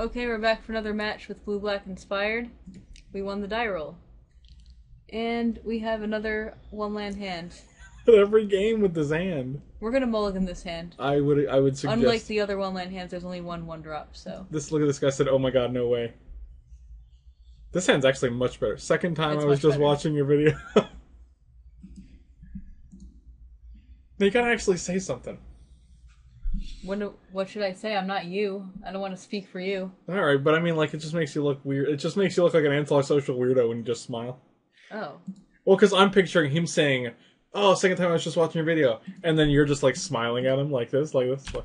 Okay, we're back for another match with Blue Black Inspired. We won the die roll. And we have another one-land hand. Every game with this hand. We're gonna mulligan this hand. I would suggest. Unlike the other one-land hands, there's only one drop, so. Look at this guy said, "Oh my god, no way." This hand's actually much better. Second time It's I was much just better. watching your video. You gotta actually say something. What should I say? I'm not you. I don't want to speak for you. Alright, but I mean, like, it just makes you look weird. It just makes you look like an antisocial weirdo when you just smile. Oh. Well, because I'm picturing him saying, "Oh, second time I was just watching your video," and then you're just, like, smiling at him like this, like this. Like...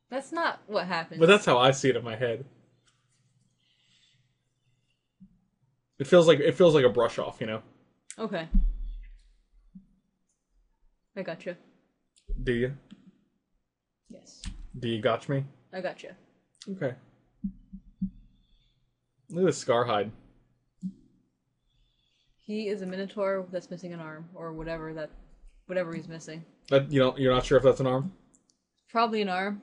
That's not what happened. But that's how I see it in my head. It feels like a brush off, you know? Okay. I gotcha. Do you? Yes. Do you gotch me? I gotcha. Okay. Look at this Scarhide. He is a Minotaur that's missing an arm, or whatever he's missing. You're not sure if that's an arm? Probably an arm.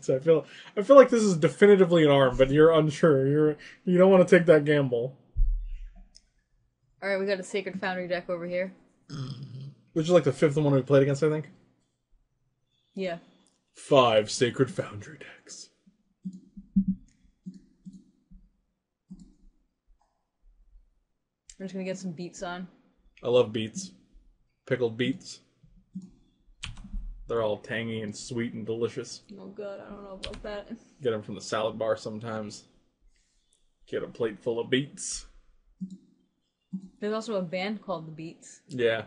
So I feel like this is definitively an arm, but you're unsure. You don't want to take that gamble. Alright, we got a Sacred Foundry deck over here. Which is like the fifth one we played against, I think. Yeah. 5 Sacred Foundry decks. We're just gonna get some beats on. I love beets. Pickled beets. They're all tangy and sweet and delicious. Oh god, I don't know about that. Get them from the salad bar sometimes. Get a plate full of beets. There's also a band called The Beats. Yeah.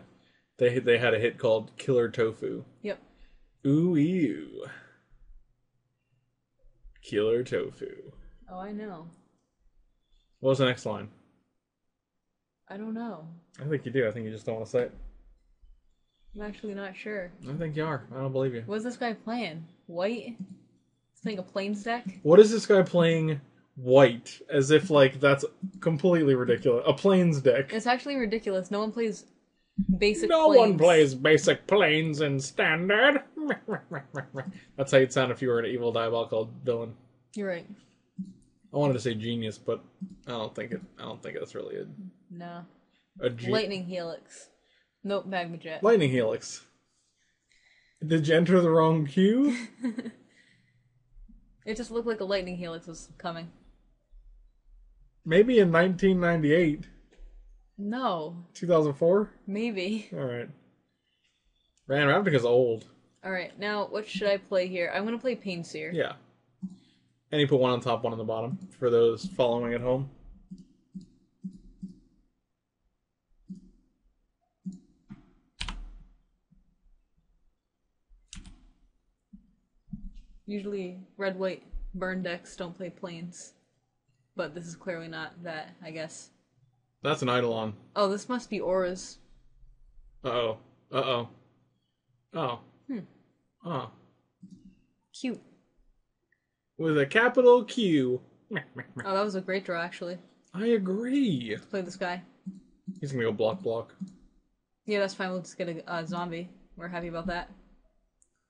They had a hit called Killer Tofu. Yep. Ooh, ew. Killer Tofu. Oh, I know. What was the next line? I don't know. I think you do. I think you just don't want to say it. I'm actually not sure. I think you are. I don't believe you. What's this guy playing? White? He's playing a Plains deck? What is this guy playing white? As if, like, that's completely ridiculous. A Plains deck. It's actually ridiculous. No one plays basic No Plains. one plays basic Plains in Standard. That's how you'd sound if you were an evil diabolical villain. You're right. I wanted to say genius, but I don't think it's really No. a Lightning Helix. Nope, Magma Jet. Lightning Helix. Did you enter the wrong queue? It just looked like a Lightning Helix was coming. Maybe in 1998. No. 2004? Maybe. Alright. Man, Ravnica's old. Alright, now what should I play here? I'm gonna play Painseer. Yeah. And you put one on top, one on the bottom, for those following at home. Usually red-white burn decks don't play Plains. But this is clearly not that, I guess. That's an Eidolon. Oh, this must be Aura's. Uh-oh. Uh-oh. Oh. Oh. Cute. With a capital Q. Oh, that was a great draw, actually. I agree. Let's play this guy. He's gonna go block. Yeah, that's fine. We'll just get a zombie. We're happy about that.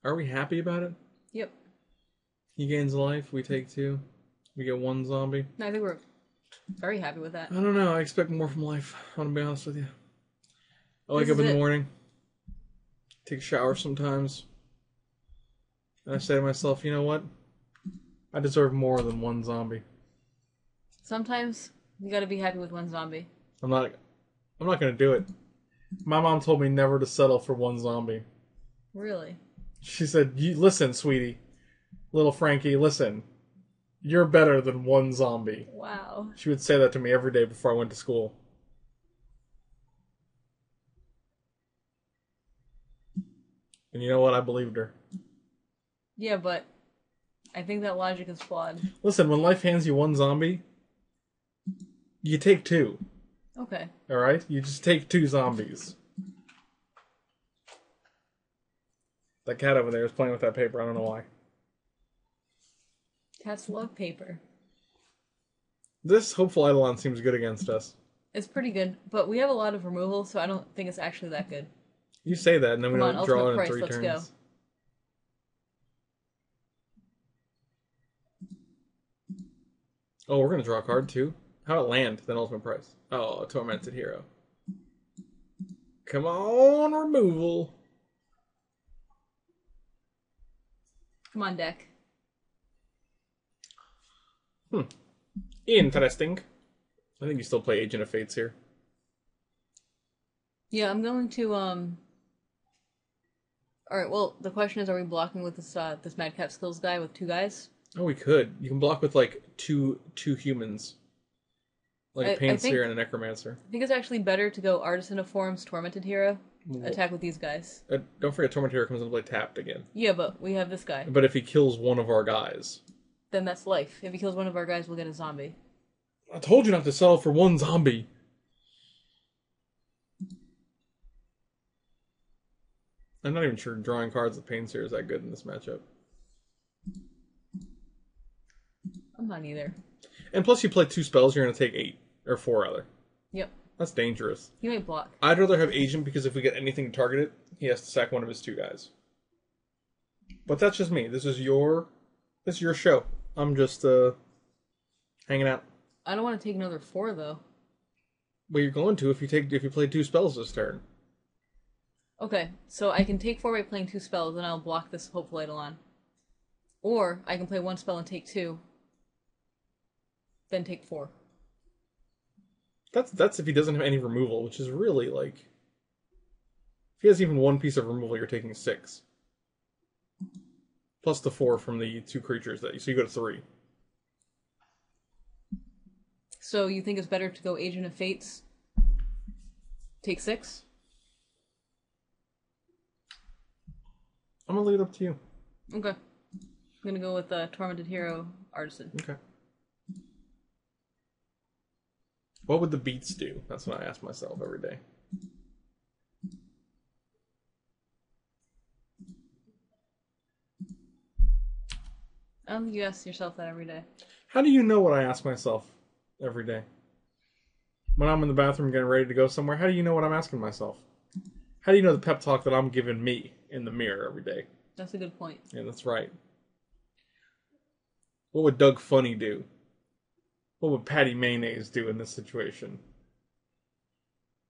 Are we happy about it? Yep. He gains life, we take 2. We get 1 zombie. No, I think we're very happy with that. I don't know, I expect more from life. I want to be honest with you. I wake This up in is the it. morning, take a shower sometimes, and I say to myself, you know what? I deserve more than 1 zombie. Sometimes you gotta be happy with 1 zombie. I'm not gonna do it. My mom told me never to settle for 1 zombie. Really? She said, listen, sweetie. Little Frankie, listen. You're better than 1 zombie. Wow. She would say that to me every day before I went to school. And you know what? I believed her. Yeah, but I think that logic is flawed. Listen, when life hands you 1 zombie, you take 2. Okay. Alright? You just take 2 zombies. That cat over there is playing with that paper. I don't know why. Cats love paper. This hopeful Eidolon seems good against us. It's pretty good, but we have a lot of removal, so I don't think it's actually that good. You say that, and then we Come on, don't draw it ultimate in price, 3 let's turns. go. Oh, we're gonna draw a card too. How about land? Then ultimate price. Oh, a tormented hero. Come on, removal. Come on, deck. Interesting. I think you still play Agent of Fates here. Yeah, I'm going to Alright, well, the question is, are we blocking with this Madcap Skills guy with 2 guys? Oh, we could. You can block with like two humans. Like a Painseer and a Necromancer. I think it's actually better to go Artisan of Forms, Tormented Hero, attack with these guys. Don't forget Tormented Hero comes into play tapped again. Yeah, but we have this guy. But if he kills one of our guys... Then that's life. If he kills one of our guys, we'll get a zombie. I told you not to sell for one zombie. I'm not even sure drawing cards with Painseer is that good in this matchup. I'm not either. And plus you play 2 spells, you're going to take 8. Or 4, rather. Yep. That's dangerous. You might block. I'd rather have Agent because if we get anything to target it, he has to sack one of his 2 guys. But that's just me. This is your show. I'm just hanging out. I don't want to take another 4 though. Well, you're going to if you play 2 spells this turn. Okay, so I can take 4 by playing 2 spells, and I'll block this Hopeful Eidolon. Or I can play 1 spell and take 2, then take 4. That's if he doesn't have any removal, which is really like... If he has even 1 piece of removal, you're taking 6. Plus the 4 from the 2 creatures so you go to 3. So you think it's better to go Agent of Fates? Take 6? I'm gonna leave it up to you. Okay. I'm gonna go with Tormented Hero Artisan. Okay. What would the beats do? That's what I ask myself every day. I don't think you ask yourself that every day. How do you know what I ask myself every day? When I'm in the bathroom getting ready to go somewhere, how do you know what I'm asking myself? How do you know the pep talk that I'm giving me in the mirror every day? That's a good point. Yeah, that's right. What would Doug Funny do? What would Patty Mayonnaise do in this situation?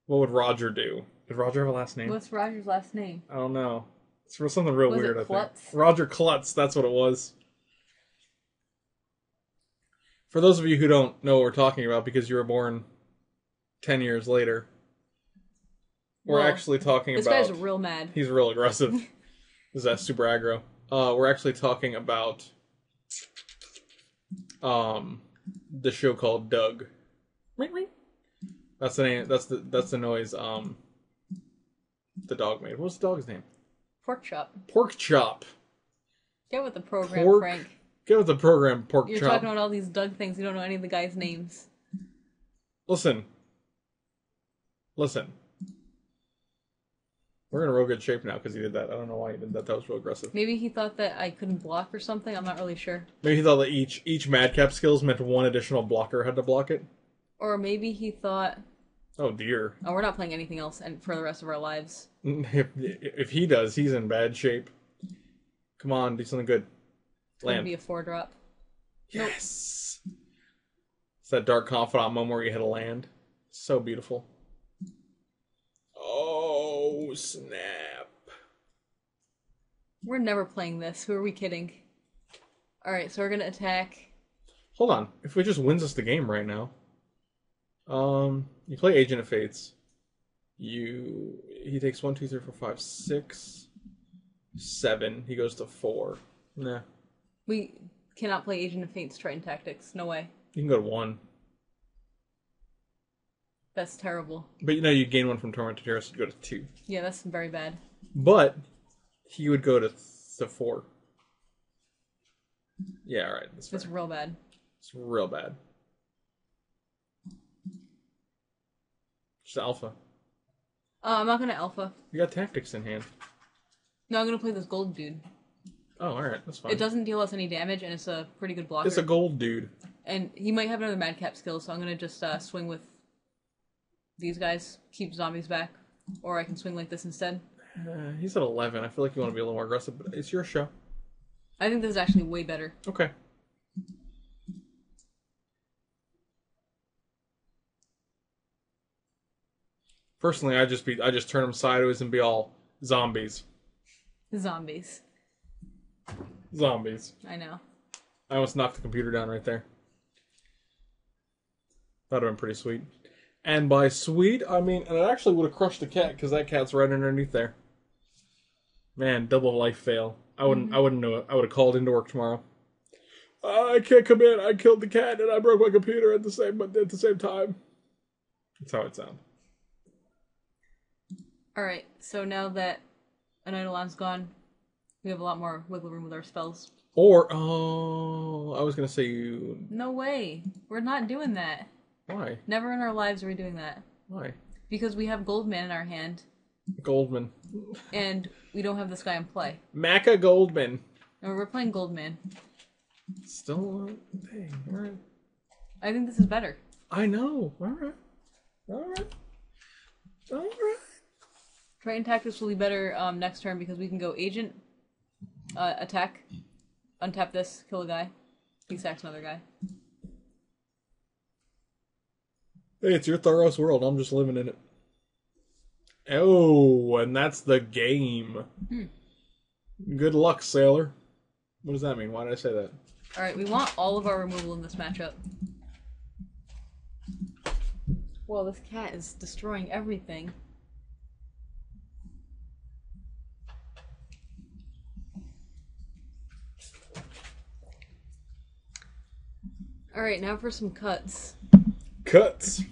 What would Roger do? Did Roger have a last name? What's Roger's last name? I don't know. It's something real weird, I think. Klutz? Roger Klutz, that's what it was. For those of you who don't know what we're talking about because you were born 10 years later, we're actually talking about... This guy's real mad. He's real aggressive. Is that super aggro? We're actually talking about the show called Doug. Wait. That's the name. That's the noise the dog made. What's the dog's name? Pork chop. Pork chop. Get with the program, Frank. Get with the program, pork chop. You're talking about all these Doug things. You don't know any of the guys' names. Listen. We're in real good shape now because he did that. I don't know why he did that. That was real aggressive. Maybe he thought that I couldn't block or something. I'm not really sure. Maybe he thought that each madcap skills meant 1 additional blocker had to block it. Or maybe he thought... Oh, dear. Oh, we're not playing anything else for the rest of our lives. If he does, he's in bad shape. Come on, do something good. Land. Be a 4-drop. Yes! Nope. It's that Dark Confidant moment where you hit a land. So beautiful. Oh, snap. We're never playing this. Who are we kidding? Alright, so we're gonna attack. Hold on. If we just wins us the game right now. You play Agent of Fates. He takes 1, 2, 3, 4, 5, 6, 7. He goes to 4. Nah. We cannot play Agent of Fates Triton Tactics. No way. You can go to 1. That's terrible. But you know you gain 1 from Tormented Hero, so you go to 2. Yeah, that's very bad. But he would go to 4. Yeah, alright. That's real bad. It's real bad. Just alpha. I'm not gonna alpha. You got tactics in hand. No, I'm gonna play this gold dude. Oh, alright, that's fine. It doesn't deal us any damage, and it's a pretty good blocker. It's a gold dude. And he might have another madcap skill, so I'm gonna just swing with these guys, keep zombies back. Or I can swing like this instead. He's at 11. I feel like you want to be a little more aggressive, but it's your show. I think this is actually way better. Okay. Personally, I just turn them sideways and be all zombies. Zombies. Zombies. I know. I almost knocked the computer down right there. That'd have been pretty sweet. And by sweet, I mean, and it actually would have crushed the cat because that cat's right underneath there. Man, double life fail. I wouldn't know it. I would have called into work tomorrow. I can't come in. I killed the cat and I broke my computer at the same time. That's how it sounds. Alright, so now that an Eidolon's gone, we have a lot more wiggle room with our spells. Or, oh, I was going to say you... No way. We're not doing that. Why? Never in our lives are we doing that. Why? Because we have Goldman in our hand. Goldman. And we don't have this guy in play. Maca Goldman. And we're playing Goldman. Still a thing. Alright. I think this is better. I know. Alright. Alright. Alright. Triton Tactics will be better next turn because we can go Agent, attack, untap this, kill a guy, he sacks another guy. Hey, it's your Thoros world. I'm just living in it. Oh, and that's the game. Good luck, sailor. What does that mean? Why did I say that? Alright, we want all of our removal in this matchup. Well, this cat is destroying everything. Alright, now for some cuts. Cuts.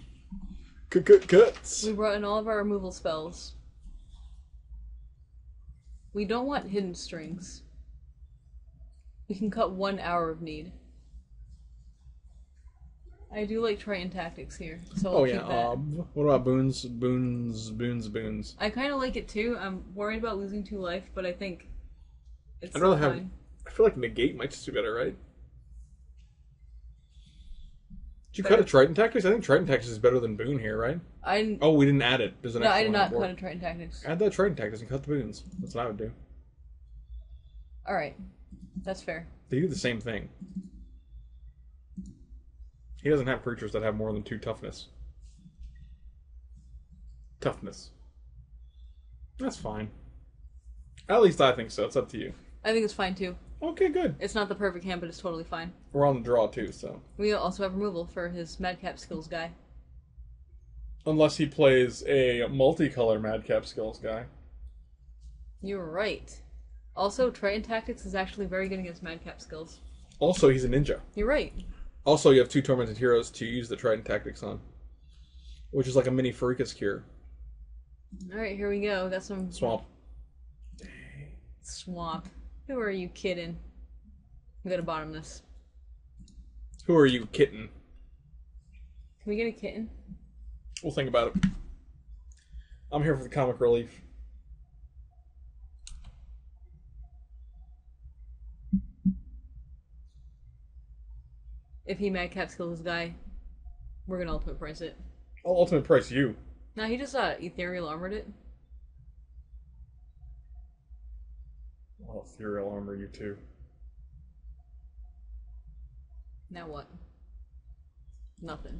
Cuts. We brought in all of our removal spells. We don't want hidden strings. We can cut 1 hour of need. I do like Triton Tactics here, so I'll keep that. What about boons? I kind of like it too. I'm worried about losing 2 life, but I think it's I'd rather fine. I feel like negate might just be better, right? Did you cut a Triton Tactics? I think Triton Tactics is better than boon here, right? Oh, we didn't add it. There's an No, extra I did one on not board. cut a Triton Tactics. Add that Triton Tactics and cut the boons. That's what I would do. Alright, that's fair. They do the same thing. He doesn't have creatures that have more than 2 toughness. That's fine. At least I think so. It's up to you. I think it's fine too. Okay, good. It's not the perfect hand, but it's totally fine. We're on the draw too, so. We also have removal for his Madcap Skills guy. Unless he plays a multicolor Madcap Skills guy. You're right. Also, Triton Tactics is actually very good against Madcap Skills. Also, he's a ninja. You're right. Also, you have 2 Tormented Heroes to use the Triton Tactics on. Which is like a mini Pharikis Cure. Alright, here we go. Got some... Swamp. Swamp. Who are you kidding? We gotta bottom this. Who are you, kitten? Can we get a kitten? We'll think about it. I'm here for the comic relief. If he Madcap Skills his guy, we're gonna ultimate price it. I'll ultimate price you. Nah, he just ethereal armored it. I'll ethereal armor you too. Now what? Nothing.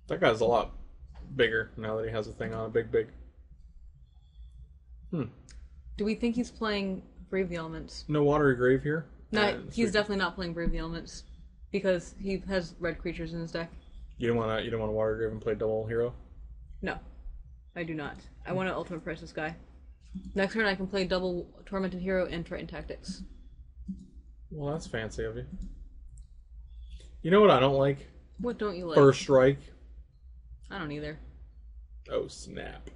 That guy's a lot bigger now that he has a thing on it. Big. Do we think he's playing Brave the Elements? No watery grave here? No, he's definitely not playing Brave the Elements. Because he has red creatures in his deck. You don't want to water grave and play double hero? No. I do not. I want to ultimate price this guy. Next turn I can play double Tormented Hero and Triton Tactics. Well, that's fancy of you. You know what I don't like? What don't you like? First strike. I don't either. Oh, snap.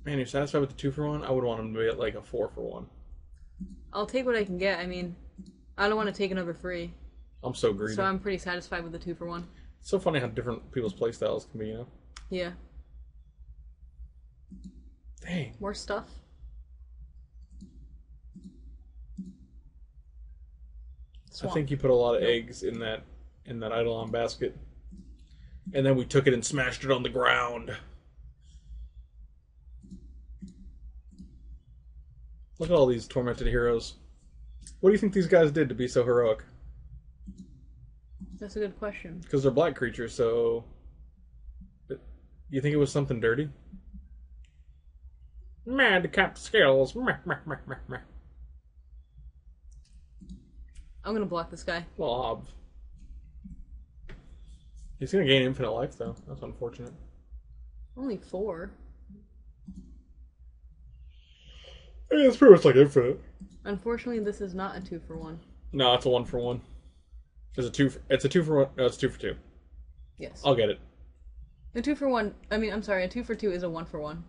Man, you're satisfied with the 2-for-1? I would want him to be at like a 4-for-1. I'll take what I can get. I mean, I don't want to take another free. I'm so greedy. So I'm pretty satisfied with the 2-for-1. It's so funny how different people's playstyles can be, you know? Yeah. Dang. More stuff? Swamp. I think you put a lot of eggs in that Eidolon basket. And then we took it and smashed it on the ground. Look at all these tormented heroes. What do you think these guys did to be so heroic? That's a good question. Because they're black creatures, so... You think it was something dirty? Madcap skills. Meh, meh, meh, meh, meh. I'm gonna block this guy. Lob. He's gonna gain infinite life, though. That's unfortunate. Only 4. Yeah, it's pretty much like infinite. Unfortunately, this is not a 2-for-1. No, it's a 1-for-1. It's a 2-for-1. No, it's 2-for-2. Yes. I'll get it. A 2-for-1. I mean, I'm sorry. A 2-for-2 is a 1-for-1.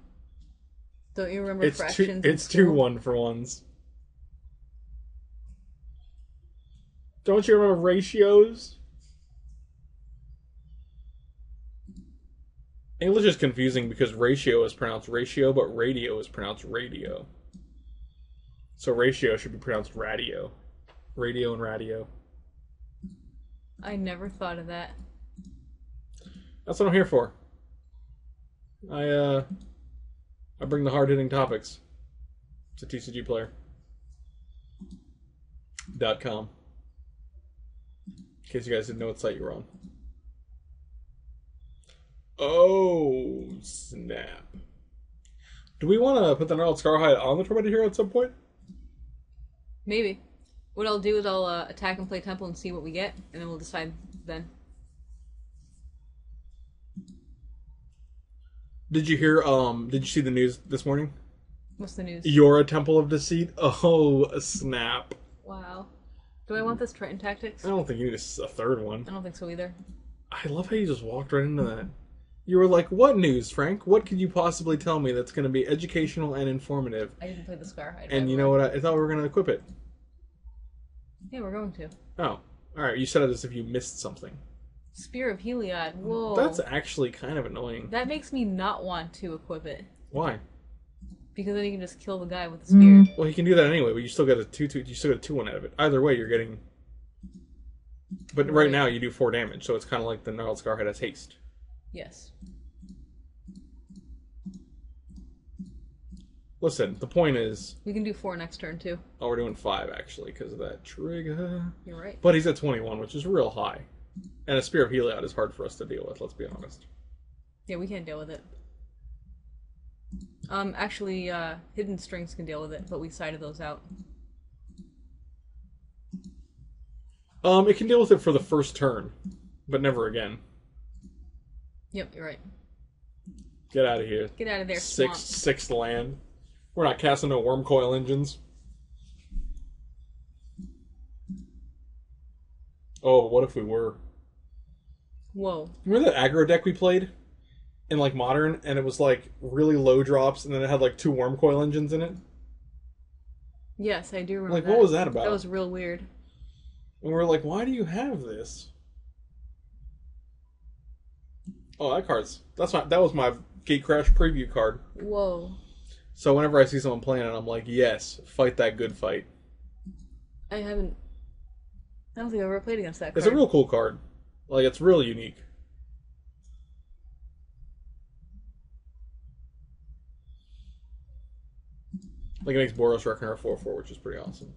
Don't you remember It's fractions? It's 2 1-for-1s. Don't you remember ratios? English is confusing because ratio is pronounced ratio, but radio is pronounced radio. So ratio should be pronounced radio. Radio and radio. I never thought of that. That's what I'm here for. I bring the hard-hitting topics to TCGplayer.com. In case you guys didn't know what site you were on. Oh, snap. Do we want to put the Gnarled Scarhide on the Tormented Hero at some point? Maybe. What I'll do is I'll attack and play Temple and see what we get, and then we'll decide then. Did you hear, did you see the news this morning? What's the news? You're a Temple of Deceit? Oh, snap. Wow. Do I want this Triton Tactics? I don't think you need a third one. I don't think so either. I love how you just walked right into that. You were like, what news, Frank? What could you possibly tell me that's going to be educational and informative? I didn't play the Scarhide. And you know what? I thought we were going to equip it. Yeah, we're going to. Oh. Alright, you said it as if you missed something. Spear of Heliod. Whoa. That's actually kind of annoying. That makes me not want to equip it. Why? Because then you can just kill the guy with the spear. Well, you can do that anyway, but you still get a 2-2. You still get a 2-1 out of it. Either way, you're getting. But right now you do 4 damage, so it's kind of like the Gnarled Scarhead has haste. Yes. Listen, the point is. We can do 4 next turn too. Oh, we're doing 5 actually because of that trigger. You're right. But he's at 21, which is real high, and a Spear of Heliod is hard for us to deal with. Let's be honest. Yeah, we can't deal with it. Actually, Hidden Strings can deal with it, but we sided those out. It can deal with it for the first turn, but never again. Yep, you're right. Get out of here. Get out of there, Sixth land. We're not casting no worm coil engines. Oh, what if we were? Whoa. Remember that aggro deck we played? In like Modern, and it was like really low drops, and then it had like 2 worm coil engines in it? Yes, I do remember Like, that. what was that about? That was real weird. And we were like, why do you have this? Oh, that card's... That was my Gate Crash preview card. Whoa. So whenever I see someone playing it, I'm like, yes, fight that good fight. I don't think I've ever played against that card. It's a real cool card. Like, it's really unique. Like, it makes Boros Reckoner a 4/4, which is pretty awesome.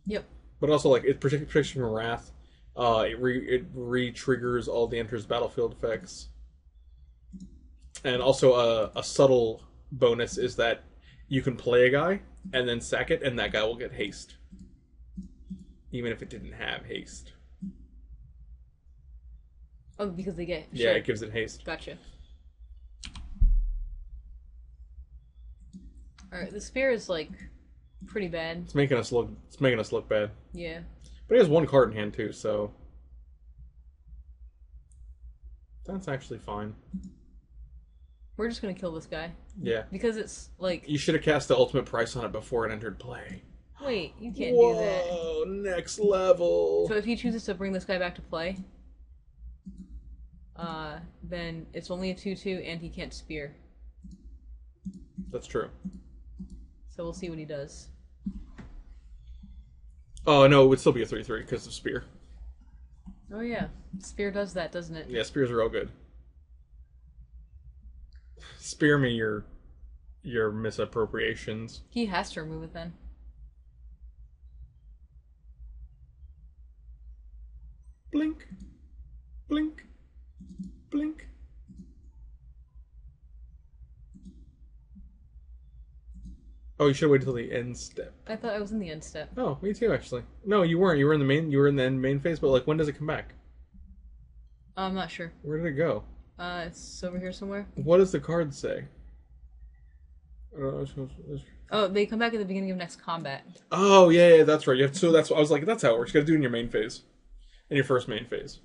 Yep. But also, like, it protects from Wrath. It re-triggers all the enters battlefield effects. And also, a subtle bonus is that you can play a guy and then sack it, and that guy will get haste. Even if it didn't have haste. Oh, because they get... Yeah, sure. it gives it haste. Gotcha. Alright, the spear is, like, pretty bad. It's making us look bad. Yeah. But he has 1 card in hand, too, so... That's actually fine. We're just gonna kill this guy. Yeah. Because it's, like... You should have cast the ultimate price on it before it entered play. Wait, you can't do that. Whoa, next level. So if he chooses to bring this guy back to play, then it's only a 2/2 and he can't spear. That's true. So we'll see what he does. Oh, no, it would still be a 3/3 because of Spear. Oh yeah, spear does that, doesn't it? Yeah, Spear's real good. Spear me your misappropriations. He has to remove it then. Blink. Blink. Blink. Oh, you should wait until the end step. I thought I was in the end step. Oh, me too, actually. No, you weren't. You were in the main. You were in the main phase. But like, when does it come back? I'm not sure. Where did it go? It's over here somewhere. What does the card say? Oh, they come back at the beginning of next combat. Oh yeah, that's right. You have to, so that's I was like, that's how it works. You got to do it in your main phase, in your first main phase.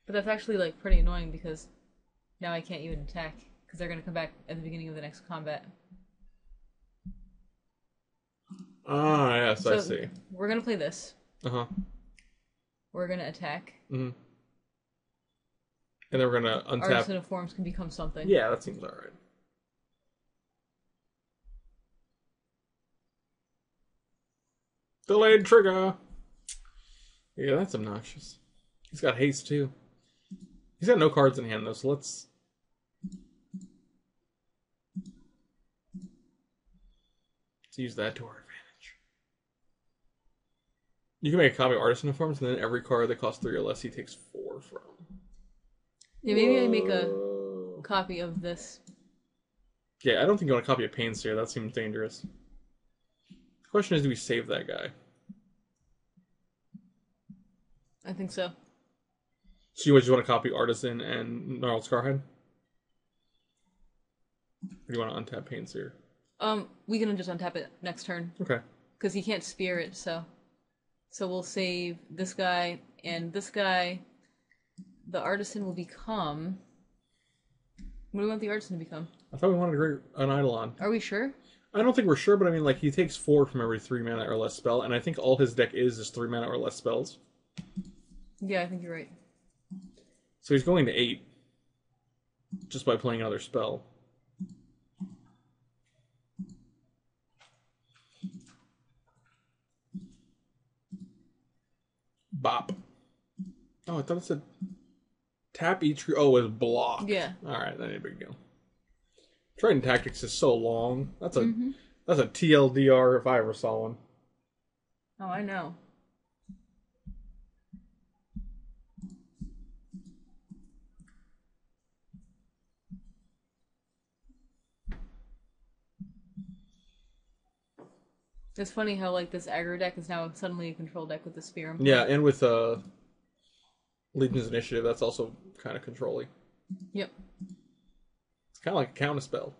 But that's actually like pretty annoying because now I can't even attack because they're gonna come back at the beginning of the next combat. Ah, yes, So I see. we're gonna play this. Uh-huh. We're gonna attack. Mm-hmm. And then we're gonna untap. Artisan of Forms can become something. Yeah, that seems alright. Delayed trigger! Yeah, that's obnoxious. He's got haste, too. He's got no cards in hand, though, so let's use that to our advantage. You can make a copy of Artisan of Forms, and then every card that costs 3 or less, he takes 4 from. Yeah, maybe I make a copy of this. Yeah, I don't think you want a copy of Pain Seer. That seems dangerous. The question is, do we save that guy? I think so. So you just want to copy Artisan and Gnarled Scarhead? Or do you want to untap Pain Seer? We can just untap it next turn. Okay. Because he can't spear it, so we'll save this guy and this guy. The Artisan will become... What do we want the Artisan to become? I thought we wanted an Eidolon. Are we sure? I don't think we're sure, but I mean, like, he takes 4 from every 3 mana or less spell, and I think all his deck is 3 mana or less spells. Yeah, I think you're right. So he's going to 8. Just by playing another spell. Bop. Oh, I thought it said tap each. Oh, it was block. Yeah. Alright, that ain't a big deal. Trident Tactics is so long. That's a TLDR if I ever saw one. Oh, I know. It's funny how like this aggro deck is now suddenly a control deck with the spear. Yeah, and with Legion's Initiative, that's also kind of controlly. Yep. It's kind of like a counterspell.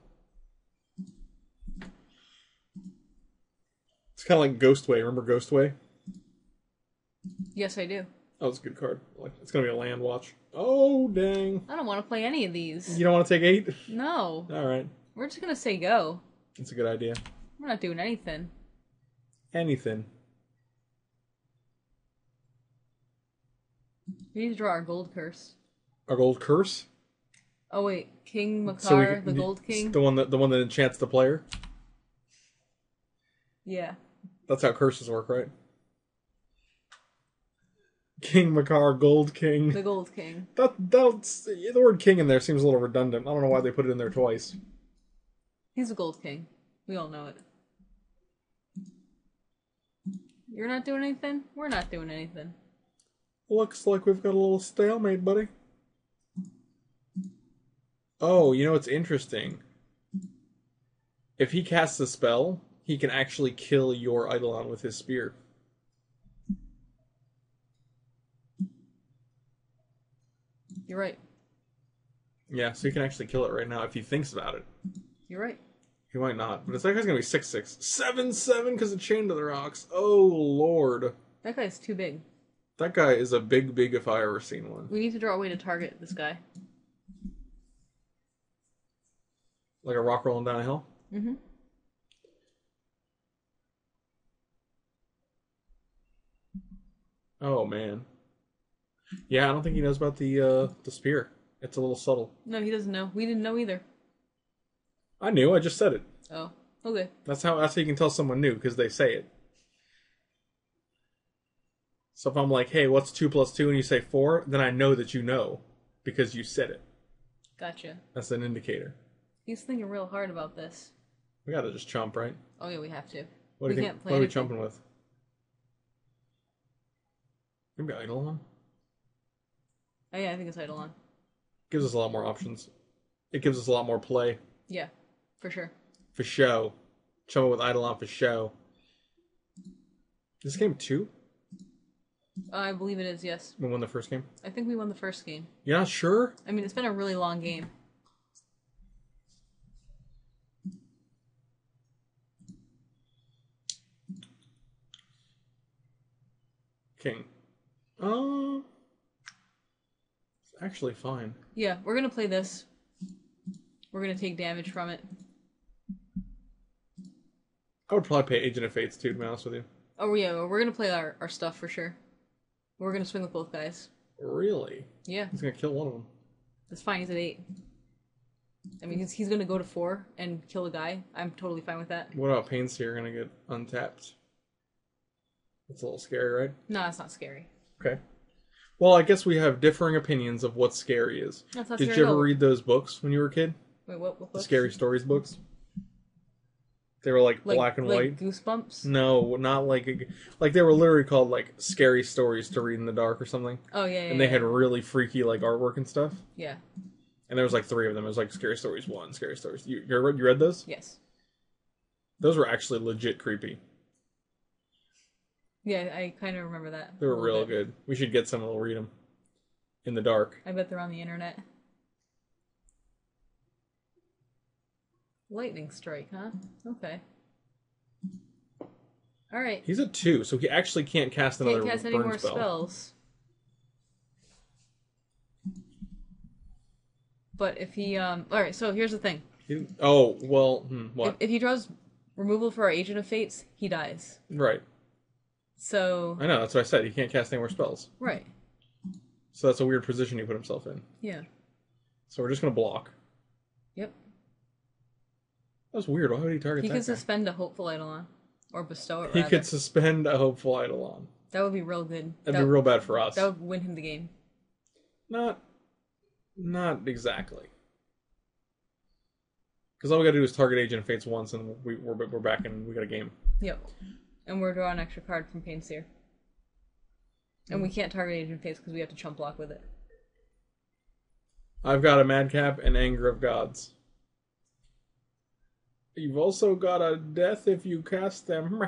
It's kind of like Ghostway. Remember Ghostway? Yes, I do. Oh, it's a good card. Like, it's gonna be a land watch. Oh, dang. I don't want to play any of these. You don't want to take 8? No. Alright. We're just gonna say go. It's a good idea. We're not doing anything. Anything. We need to draw our gold curse. Our gold curse? Oh wait, King Makar, So the Gold King. The one that enchants the player? Yeah. That's how curses work, right? King Makar, Gold King. The Gold King. That's the word king in there seems a little redundant. I don't know why they put it in there twice. He's a Gold King. We all know it. You're not doing anything? We're not doing anything. Looks like we've got a little stalemate, buddy. Oh, you know what's interesting? If he casts a spell, he can actually kill your Eidolon with his spear. You're right. Yeah, so he can actually kill it right now if he thinks about it. You're right. He might not, but that guy's gonna be 6/6. 7/7 because of Chained to the Rocks. Oh, Lord. That guy's too big. That guy is a big if I ever seen one. We need to draw a way to target this guy. Like a rock rolling down a hill? Mm-hmm. Oh, man. Yeah, I don't think he knows about the spear. It's a little subtle. No, he doesn't know. We didn't know either. I knew, I just said it. Oh, okay. That's how you can tell someone new, because they say it. So if I'm like, hey, what's 2 + 2, and you say 4, then I know that you know, because you said it. Gotcha. That's an indicator. He's thinking real hard about this. We gotta just chump, right? Oh yeah, we have to. What do you think? Can't play What are we anything. chumping with? Maybe Eidolon? Oh yeah, I think it's Eidolon. Gives us a lot more options. It gives us a lot more play. Yeah, for sure. For show. Chumma with Eidolon for show. This game 2? I believe it is, yes. We won the first game? I think we won the first game. You're not sure? I mean, it's been a really long game. King. It's actually fine. Yeah, we're gonna play this. We're gonna take damage from it. I would probably pay Agent of Fates too, to be honest with you. Oh yeah, we're gonna play our stuff for sure. We're gonna swing with both guys. Really? Yeah. He's gonna kill one of them. That's fine, he's at 8. I mean, he's gonna go to 4 and kill a guy. I'm totally fine with that. What about Painseer gonna get untapped? That's a little scary, right? No, it's not scary. Okay. Well, I guess we have differing opinions of what scary is. That's not Did scary you at ever all. read those books when you were a kid? Wait, what The books? Scary Stories books? They were like black and white. Goosebumps? No, not like they were literally called like scary stories to read in the dark or something. Oh yeah, And they had really freaky like artwork and stuff. Yeah. And there was like 3 of them. It was like Scary Stories 1, Scary Stories. You read those? Yes. Those were actually legit creepy. Yeah, I kind of remember that. They were real good. We should get some and we'll read them in the dark. I bet they're on the internet. Lightning strike, huh? Okay. All right. He's at 2, so he actually can't cast another Can't cast any burn more spell. spells. But if he all right, so here's the thing. What? If he draws removal for our Agent of Fates, he dies. Right. So I know, that's what I said. He can't cast any more spells. right. So that's a weird position he put himself in. Yeah. So we're just going to block. Yep. That was weird. Why would he target He that could guy? suspend a hopeful Eidolon. Or bestow it, He rather. could suspend a hopeful Eidolon. That would be real good. That'd be real bad for us. That would win him the game. Not exactly. Because all we got to do is target Agent of Fates once, and we're back and we got a game. Yep. And we're drawing an extra card from Painseer. And we can't target Agent of Fates because we have to chump block with it. I've got a Madcap and Anger of Gods. You've also got a Death if you cast them.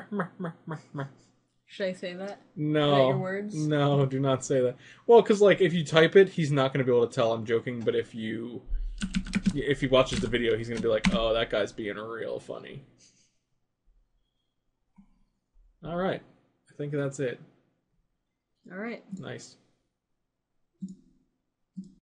Should I say that? No. Are that your words? No, do not say that. Well, because like if you type it, he's not going to be able to tell I'm joking. But if he watches the video, he's going to be like, "Oh, that guy's being real funny." All right, I think that's it. All right. Nice.